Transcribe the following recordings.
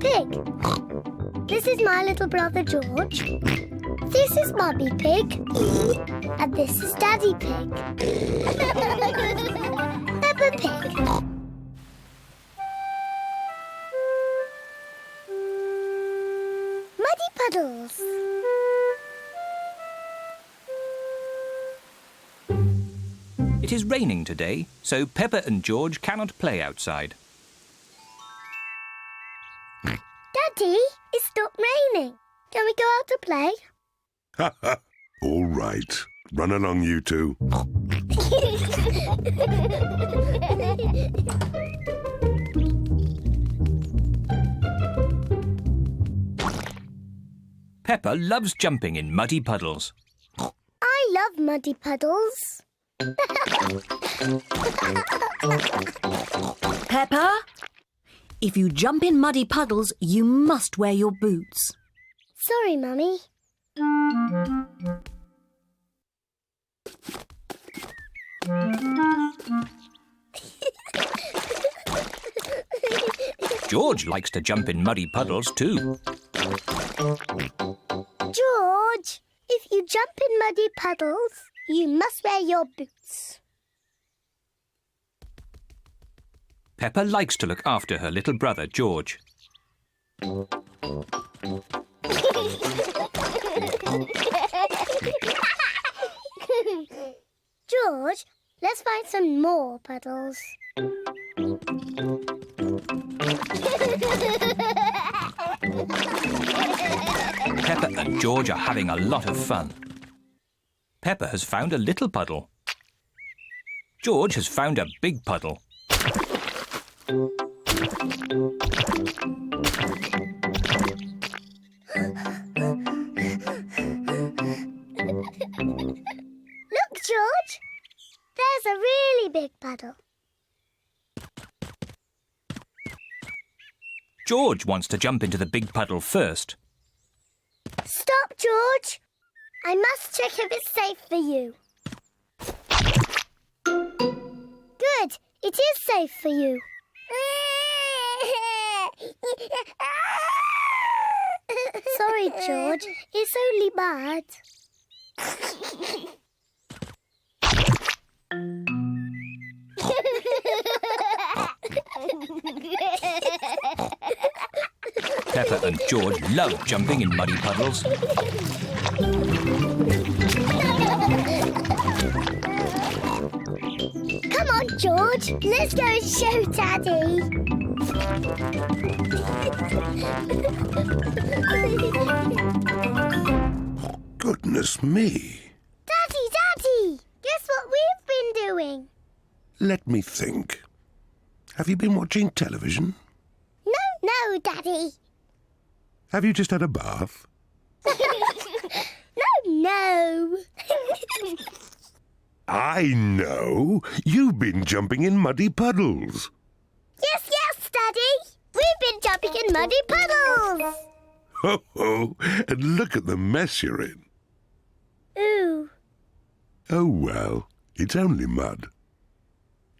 Pig. This is my little brother George. This is Mummy Pig. And this is Daddy Pig. Peppa Pig. Muddy Puddles. It is raining today, so Peppa and George cannot play outside. Daddy, it's stopped raining. Can we go out to play? Ha ha! All right. Run along, you two. Peppa loves jumping in muddy puddles. I love muddy puddles. Peppa, if you jump in muddy puddles, you must wear your boots. Sorry, Mummy. George likes to jump in muddy puddles too. George, if you jump in muddy puddles, you must wear your boots. Peppa likes to look after her little brother George. George, let's find some more puddles. Peppa and George are having a lot of fun. Peppa has found a little puddle. George has found a big puddle. Look, George. There's a really big puddle. George wants to jump into the big puddle first. Stop, George. I must check if it's safe for you. Good. It is safe for you. Sorry, George. It's only mud. Peppa and George love jumping in muddy puddles. Come on, George. Let's go and show Daddy. Goodness me. Daddy! Guess what we've been doing? Let me think. Have you been watching television? No, Daddy. Have you just had a bath? No. I know. You've been jumping in muddy puddles. Yes, Daddy. We've been jumping in muddy puddles. Ho, ho. And look at the mess you're in. Ooh. Oh, well, it's only mud.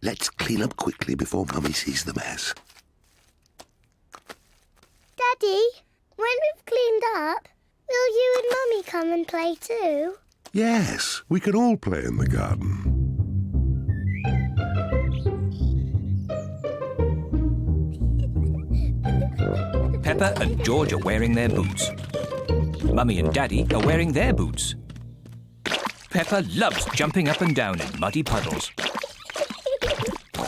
Let's clean up quickly before Mummy sees the mess. Daddy, when we've cleaned up, will you and Mummy come and play too? Yes, we can all play in the garden. Peppa and George are wearing their boots. Mummy and Daddy are wearing their boots. Peppa loves jumping up and down in muddy puddles.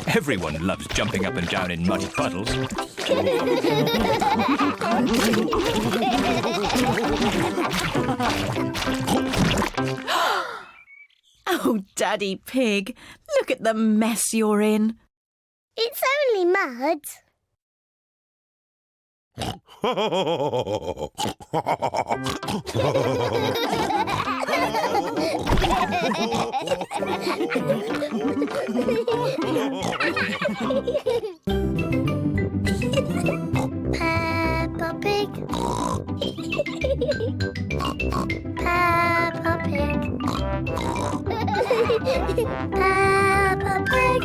Everyone loves jumping up and down in muddy puddles. Oh, Daddy Pig, look at the mess you're in. It's only mud. Peppa Pig. Peppa Pig. Peppa Pig.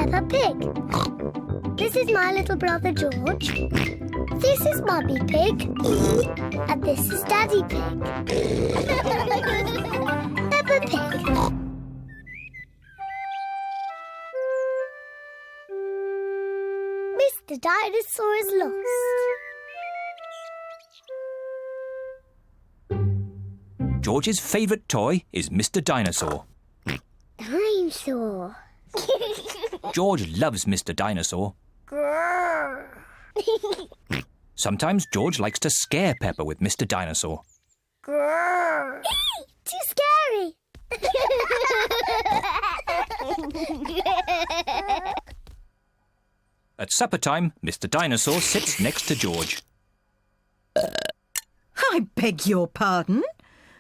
Peppa Pig. This is my little brother George. This is Mummy Pig. And this is Daddy Pig. Peppa Pig. Mr. Dinosaur is lost. George's favourite toy is Mr. Dinosaur. Dinosaur. George loves Mr. Dinosaur. Sometimes George likes to scare Peppa with Mr. Dinosaur. Too scary. At supper time, Mr. Dinosaur sits next to George. I beg your pardon?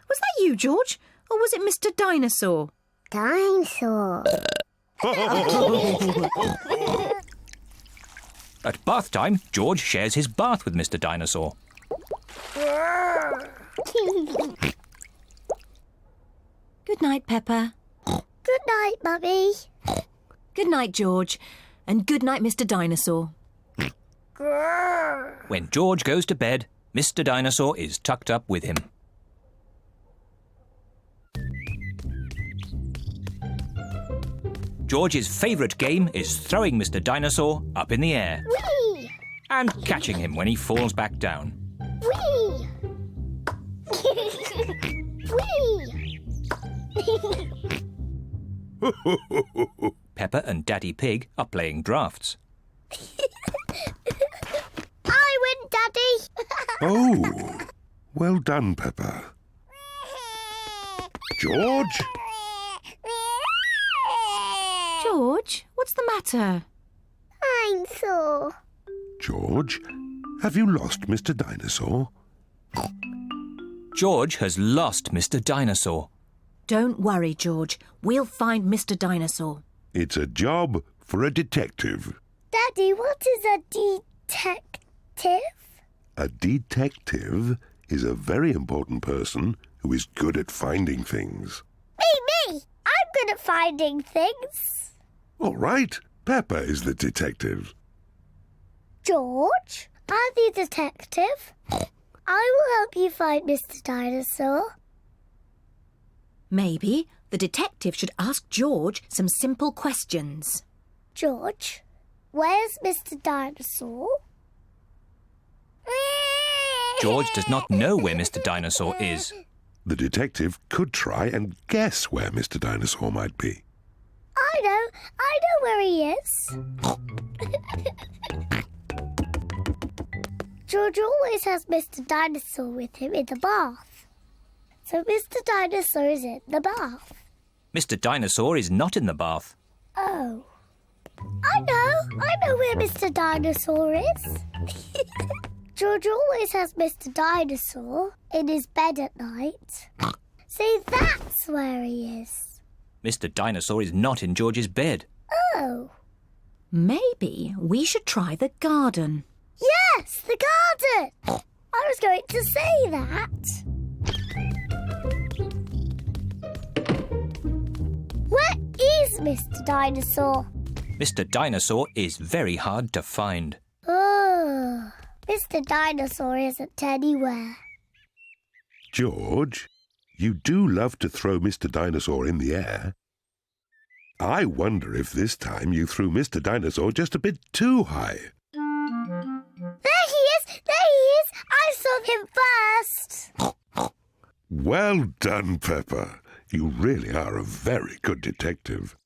Was that you, George? Or was it Mr. Dinosaur? Dinosaur. At bath time, George shares his bath with Mr. Dinosaur. Good night, Peppa. Good night, Mummy. Good night, George. And good night, Mr. Dinosaur. When George goes to bed, Mr. Dinosaur is tucked up with him. George's favourite game is throwing Mr. Dinosaur up in the air Whee! and catching him when he falls back down. Whee! Whee! Peppa and Daddy Pig are playing drafts. I win, Daddy. Oh, well done, Peppa. George? George, what's the matter? Dinosaur. George, have you lost Mr. Dinosaur? George has lost Mr. Dinosaur. Don't worry, George. We'll find Mr. Dinosaur. It's a job for a detective. Daddy, what is a detective? A detective is a very important person who is good at finding things. Me! I'm good at finding things. All right, Peppa is the detective. George, I'm the detective. I will help you find Mr. Dinosaur. Maybe the detective should ask George some simple questions. George, where's Mr. Dinosaur? George does not know where Mr. Dinosaur is. The detective could try and guess where Mr. Dinosaur might be. I know where he is. George always has Mr. Dinosaur with him in the bath. So Mr. Dinosaur is in the bath. Mr. Dinosaur is not in the bath. Oh. I know where Mr. Dinosaur is. George always has Mr. Dinosaur in his bed at night. See, that's where he is. Mr. Dinosaur is not in George's bed. Oh. Maybe we should try the garden. Yes, the garden. I was going to say that. Where is Mr. Dinosaur? Mr. Dinosaur is very hard to find. Oh, Mr. Dinosaur isn't anywhere. George, you do love to throw Mr. Dinosaur in the air. I wonder if this time you threw Mr. Dinosaur just a bit too high. There he is! There he is! I saw him first! Well done, Peppa. You really are a very good detective.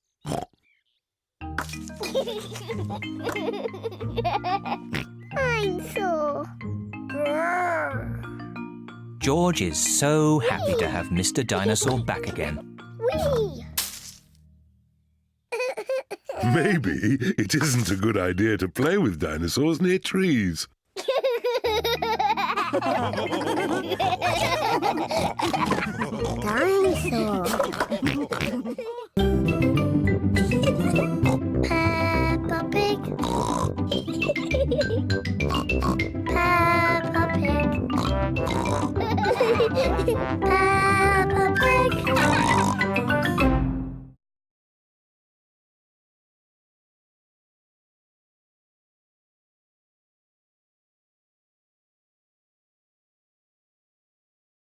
Dinosaur. George is so happy to have Mr. Dinosaur back again. Whee! Maybe it isn't a good idea to play with dinosaurs near trees. Dinosaur. Peppa Pig. Peppa Pig. Peppa